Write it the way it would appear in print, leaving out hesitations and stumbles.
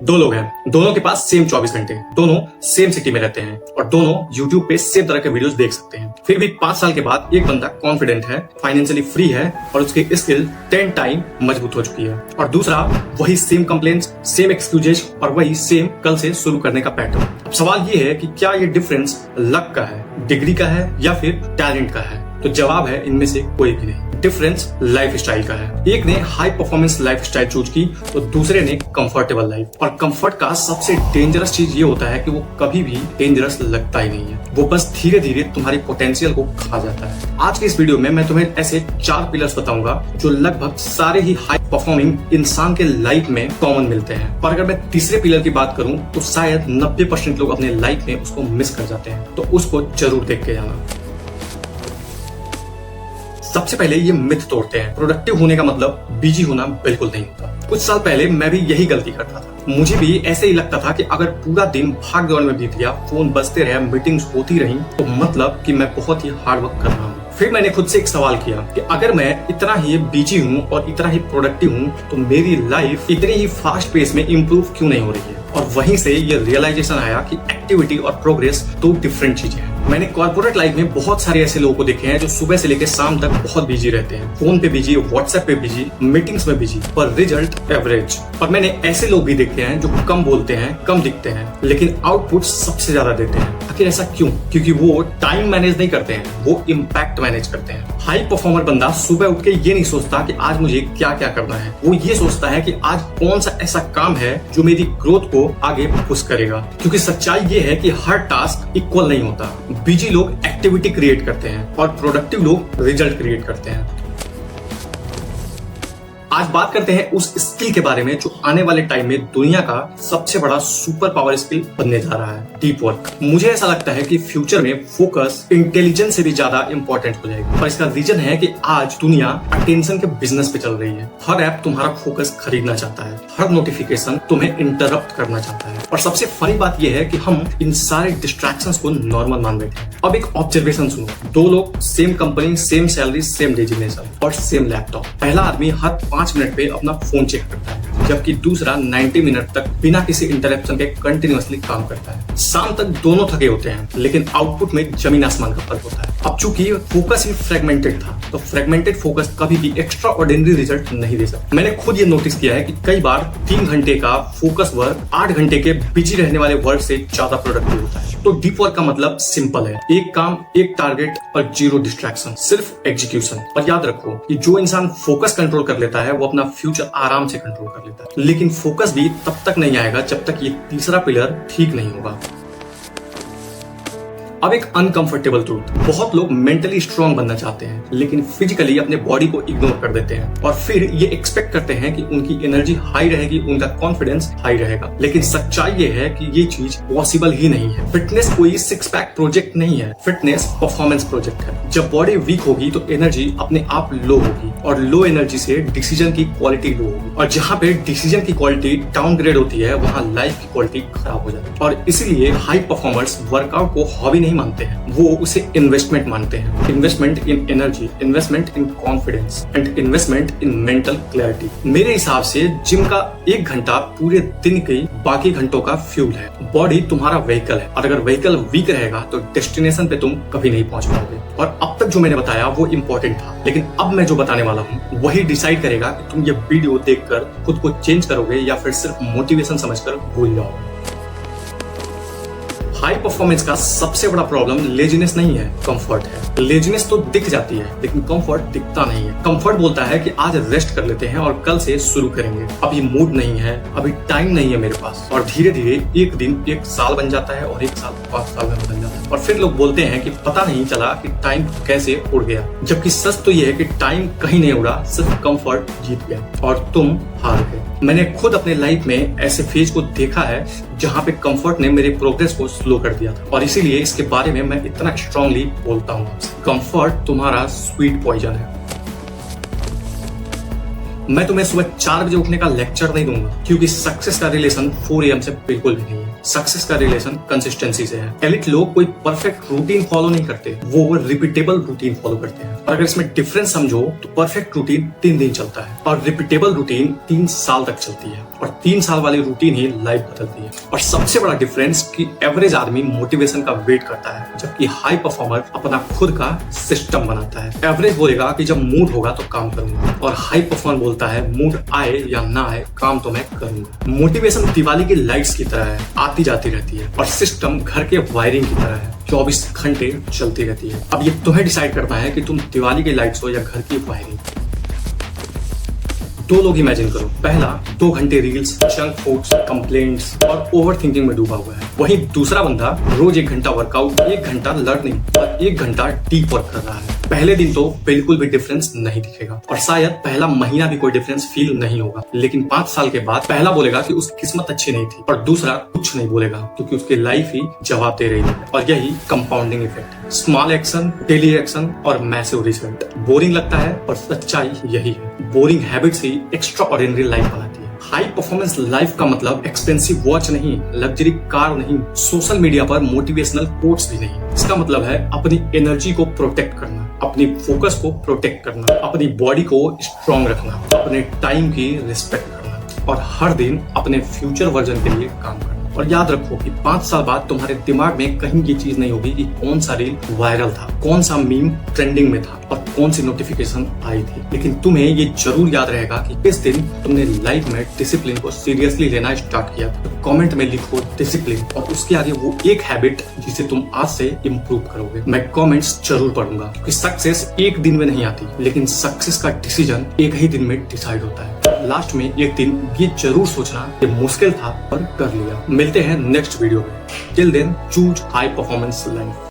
दो लोग हैं, दोनों के पास सेम 24 घंटे, दोनों सेम सिटी में रहते हैं और दोनों YouTube पे सेम तरह के वीडियोस देख सकते हैं। फिर भी 5 साल के बाद एक बंदा कॉन्फिडेंट है, फाइनेंशियली फ्री है और उसकी स्किल 10 टाइम मजबूत हो चुकी है और दूसरा वही सेम कंप्लेंट्स, सेम एक्सक्यूजेज और वही सेम कल से शुरू करने का पैटर्न। अब सवाल ये है कि क्या ये डिफरेंस लक का है, डिग्री का है या फिर टैलेंट का है? तो जवाब है इनमें से कोई भी नहीं। डिफरेंस लाइफ स्टाइल का है। एक ने high performance life style choose की तो दूसरे ने कंफर्टेबल लाइफ। और कंफर्ट का सबसे डेंजरस चीज ये होता है कि वो कभी भी डेंजरस लगता ही नहीं है, वो बस धीरे धीरे तुम्हारी पोटेंशियल को खा जाता है। आज के इस वीडियो में मैं तुम्हें ऐसे 4 पिलर्स बताऊंगा जो लगभग सारे ही हाई परफॉर्मिंग इंसान के लाइफ में कॉमन मिलते हैं। पर अगर मैं तीसरे पिलर की बात करूं तो शायद 90% लोग अपने लाइफ में उसको मिस कर जाते हैं, तो उसको जरूर देख के जाना। सबसे पहले ये मिथ तोड़ते हैं, प्रोडक्टिव होने का मतलब बिजी होना बिल्कुल नहीं होता। कुछ साल पहले मैं भी यही गलती करता था। मुझे भी ऐसे ही लगता था कि अगर पूरा दिन भाग दौड़ में बीत गया, फोन बजते रहे, मीटिंग्स होती रही, तो मतलब कि मैं बहुत ही हार्ड वर्क कर रहा हूँ। फिर मैंने खुद से एक सवाल किया कि अगर मैं इतना ही बिजी हूँ और इतना ही प्रोडक्टिव हूँ तो मेरी लाइफ इतनी ही फास्ट पेस में इम्प्रूव क्यों नहीं हो रही है? और वहीं से ये रियलाइजेशन आया कि एक्टिविटी और प्रोग्रेस दो डिफरेंट चीजें हैं। मैंने कॉर्पोरेट लाइफ में बहुत सारे ऐसे लोगों को देखे हैं जो सुबह से लेकर शाम तक बहुत बिजी रहते हैं, फोन पे बिजी, व्हाट्सएप पे बिजी, मीटिंग्स में बिजी, पर रिजल्ट एवरेज। और मैंने ऐसे लोग भी देखे हैं जो कम बोलते हैं, कम दिखते हैं, लेकिन आउटपुट सबसे ज्यादा देते हैं। आखिर ऐसा क्यों? क्योंकि वो टाइम मैनेज नहीं करते हैं, वो इम्पैक्ट मैनेज करते हैं। हाई परफॉर्मर बंदा सुबह उठ के ये नहीं सोचता कि आज मुझे क्या क्या करना है, वो ये सोचता है कि आज कौन सा ऐसा काम है जो मेरी ग्रोथ को आगे पुश करेगा। क्योंकि सच्चाई ये है कि हर टास्क इक्वल नहीं होता। बिजी लोग एक्टिविटी क्रिएट करते हैं और प्रोडक्टिव लोग रिजल्ट क्रिएट करते हैं। आज बात करते हैं उस स्किल के बारे में जो आने वाले टाइम में दुनिया का सबसे बड़ा सुपर पावर स्किल बनने जा रहा है, डीप वर्क। मुझे ऐसा लगता है कि फ्यूचर में फोकस इंटेलिजेंस से भी ज्यादा इंपॉर्टेंट हो जाएगा और इसका रीजन है कि आज दुनिया अटेंशन के बिजनेस पे चल रही है। हर ऐप तुम्हारा फोकस खरीदना चाहता है, हर नोटिफिकेशन तुम्हें इंटरप्ट करना चाहता है और सबसे फनी बात यह है कि हम इन सारे डिस्ट्रैक्शंस को नॉर्मल मान बैठे हैं। अब एक ऑब्जर्वेशन सुनो, 2 लोग, same company, same salary, same designation और सेम लैपटॉप। पहला आदमी हर 5 मिनट पे अपना फोन चेक करता है, जबकि दूसरा 90 मिनट तक बिना किसी इंटरप्शन के कंटिन्यूअसली काम करता है। शाम तक दोनों थके होते हैं, लेकिन आउटपुट में जमीन आसमान का फर्क होता है। अब चूंकि फोकस ही फ्रेगमेंटेड था, तो फ्रेगमेंटेड फोकस कभी भी एक्स्ट्रा ऑर्डिनरी रिजल्ट नहीं दे सकता। मैंने खुद ये नोटिस किया है कि कई बार 3 घंटे का फोकस वर्क 8 घंटे के बिजी रहने वाले वर्क से ज्यादा प्रोडक्टिव होता है। तो डीप वर्क का मतलब सिंपल है, एक काम, एक टारगेट और 0 डिस्ट्रैक्शन, सिर्फ एग्जीक्यूशन। और याद रखो कि जो इंसान फोकस कंट्रोल कर लेता है वो अपना फ्यूचर आराम से कंट्रोल कर लेता है। लेकिन फोकस भी तब तक नहीं आएगा जब तक ये तीसरा पिलर ठीक नहीं होगा। अब एक अनकंफर्टेबल ट्रूथ, बहुत लोग मेंटली स्ट्रांग बनना चाहते हैं लेकिन फिजिकली अपने बॉडी को इग्नोर कर देते हैं और फिर ये एक्सपेक्ट करते हैं कि उनकी एनर्जी हाई रहेगी, उनका कॉन्फिडेंस हाई रहेगा। लेकिन सच्चाई ये है कि ये चीज पॉसिबल ही नहीं है। फिटनेस कोई 6 पैक प्रोजेक्ट नहीं है, फिटनेस परफॉर्मेंस प्रोजेक्ट है। जब बॉडी वीक होगी तो एनर्जी अपने आप लो होगी और लो एनर्जी से डिसीजन की क्वालिटी लो होगी और जहाँ पे डिसीजन की क्वालिटी डाउनग्रेड होती है वहाँ लाइफ की क्वालिटी खराब हो जाती है। और इसीलिए हाई परफॉर्मर्स वर्कआउट को हॉबी मानते हैं, वो उसे इन्वेस्टमेंट मानते हैं। Investment in energy, investment in confidence and investment in mental clarity. मेरे हिसाब से जिम का 1 घंटा पूरे दिन के बाकी घंटों का फ्यूल है। बॉडी तुम्हारा व्हीकल है और अगर व्हीकल वीक रहेगा तो डेस्टिनेशन पे तुम कभी नहीं पहुंच पाओगे। और अब तक जो मैंने बताया वो इम्पोर्टेंट था, लेकिन अब मैं जो बताने वाला हूँ वही डिसाइड करेगा कि तुम ये वीडियो देखकर खुद को चेंज करोगे या फिर सिर्फ मोटिवेशन समझकर भूल जाओगे। हाई परफॉर्मेंस का सबसे बड़ा प्रॉब्लम लेजीनेस नहीं है, कंफर्ट है। लेजीनेस तो दिख जाती है लेकिन कंफर्ट दिखता नहीं है। कंफर्ट बोलता है कि आज रेस्ट कर लेते हैं और कल से शुरू करेंगे, अभी मूड नहीं है, अभी टाइम नहीं है मेरे पास। और धीरे धीरे एक दिन 1 साल बन जाता है और 1 साल 5 साल में बदल जाता है और फिर लोग बोलते हैं कि पता नहीं चला कि टाइम कैसे उड़ गया। जबकि सच तो ये है कि टाइम कहीं नहीं उड़ा, सिर्फ कंफर्ट जीत गया और तुम हार गए। मैंने खुद अपने लाइफ में ऐसे फेज को देखा है जहाँ पे कंफर्ट ने मेरे प्रोग्रेस को स्लो कर दिया था और इसीलिए इसके बारे में मैं इतना स्ट्रांगली बोलता हूँ। कंफर्ट तुम्हारा स्वीट पॉइजन है। मैं तुम्हें सुबह 4 बजे उठने का लेक्चर नहीं दूंगा क्योंकि सक्सेस का रिलेशन 4 AM से बिल्कुल भी नहीं है। सक्सेस का रिलेशन कंसिस्टेंसी से है। एलिट लोग कोई परफेक्ट रूटीन फॉलो नहीं करते, वो रिपीटेबल रूटीन फॉलो करते हैं। और अगर इसमें डिफरेंस समझो तो परफेक्ट रूटीन 3 दिन चलता है और रिपीटेबल रूटीन 3 साल तक चलती है। और 3 साल वाली रूटीन ही लाइफ बदलती है। और सबसे बड़ा डिफरेंस कि एवरेज आदमी मोटिवेशन का वेट करता है, जबकि हाई परफॉर्मर अपना खुद का सिस्टम बनाता है। एवरेज बोलेगा कि जब मूड होगा तो काम करूंगा, और हाई परफॉर्मर बोलता है मूड आए या ना आए काम तो मैं करूंगा। मोटिवेशन दिवाली की लाइट्स की तरह है, आती जाती रहती है, और सिस्टम घर के वायरिंग की तरह है, 24 घंटे चलती रहती है। अब ये तुम्हें डिसाइड करना है कि तुम दिवाली की लाइट्स हो या घर की वायरिंग। 2 लोग इमेजिन करो, पहला 2 घंटे रील्स, जंक फूड्स, कंप्लेंट्स और ओवर थिंकिंग में डूबा हुआ है। वहीं दूसरा बंदा रोज 1 घंटा वर्कआउट, 1 घंटा लर्निंग और 1 घंटा डीप वर्क कर रहा है। पहले दिन तो बिल्कुल भी डिफरेंस नहीं दिखेगा, और शायद पहला महीना भी कोई डिफरेंस फील नहीं होगा, लेकिन 5 साल के बाद पहला बोलेगा कि उसकी किस्मत अच्छी नहीं थी, और दूसरा कुछ नहीं बोलेगा क्योंकि उसकी लाइफ ही जवाब दे रही है। और यही कंपाउंडिंग इफेक्ट है। स्मॉल एक्शन, डेली एक्शन और मैसिव रिजल्ट। बोरिंग लगता है पर सच्चाई यही है, बोरिंग हैबिट्स ही एक्स्ट्रा ऑर्डिनरी लाइफ बनाती है। हाई परफॉर्मेंस लाइफ का मतलब एक्सपेंसिव वॉच नहीं, लग्जरी कार नहीं, सोशल मीडिया पर मोटिवेशनल कोट्स भी नहीं। इसका मतलब है अपनी एनर्जी को प्रोटेक्ट करना, अपनी फोकस को प्रोटेक्ट करना, अपनी बॉडी को स्ट्रांग रखना, अपने टाइम की रिस्पेक्ट करना, और हर दिन अपने फ्यूचर वर्जन के लिए काम करना। और याद रखो कि 5 साल बाद तुम्हारे दिमाग में कहीं ये चीज नहीं होगी कि कौन सा रील वायरल था, कौन सा मीम ट्रेंडिंग में था और कौन सी नोटिफिकेशन आई थी। लेकिन तुम्हें ये जरूर याद रहेगा कि इस दिन तुमने लाइफ में डिसिप्लिन को सीरियसली लेना स्टार्ट किया। तो कमेंट में लिखो डिसिप्लिन और उसके आगे वो एक हैबिट जिसे तुम आज से इम्प्रूव करोगे। मैं कमेंट्स जरूर पढ़ूंगा, क्योंकि सक्सेस एक दिन में नहीं आती, लेकिन सक्सेस का डिसीजन एक ही दिन में डिसाइड होता है। लास्ट में एक दिन ये जरूर सोचना कि मुश्किल था पर कर लिया। मिलते हैं नेक्स्ट वीडियो में। Till then choose high performance life.